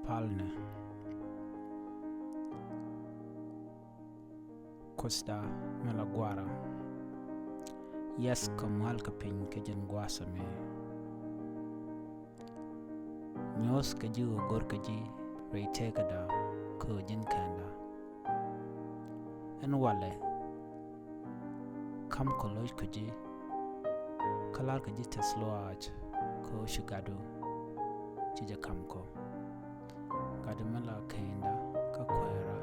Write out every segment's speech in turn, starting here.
palne Costa Malaguara yes kamal kapin kajan guasame nyos kaji gor kaji teekä da ko jin kanda en wale kam koloj kaji kalar kaji tesloaj ko shugado chija kamko kadimala kenda ka kwera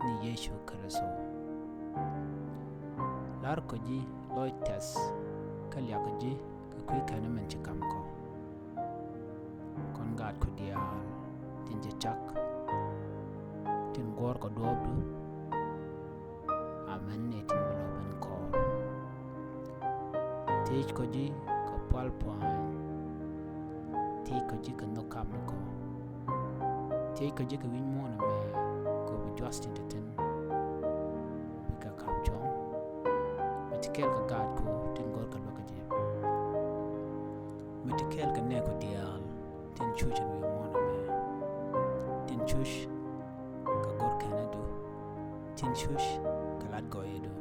ni Yeshu Kristo lar kaji loy tes kalya kaji ka kwi kana men chikamko kon gad ko dial tin chak tin gor ko dobdu amen ne tin bloben kor tej kaji ka palpan tej kaji ka no kamko tej kaji ka win mona me ko bu justin tin bika kapchong metikel ka gad ko tin gor ka lokaji metikel ka ne ko dial tin chuchen wi mona me tin chush ka gor kanadu tin chush ka lat goyedo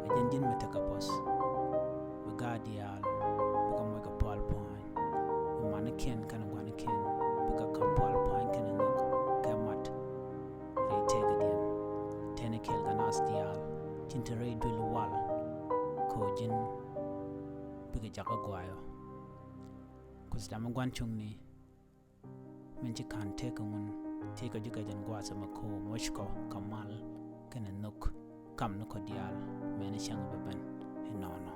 ajen din metaka pos bu gadial bu ka mo ka pal point bu manaken kan gwanaken bu ka pal point kan nok ka mat re teekä din tenekel ka nas dial tin tere dul wal ko jin bu ka jaka gwayo Costa magwanchung ni menchi kan teekä ngun teekä jika jan gwasa mako moshko kamal kana nok kam no ko dial mena shang baban enono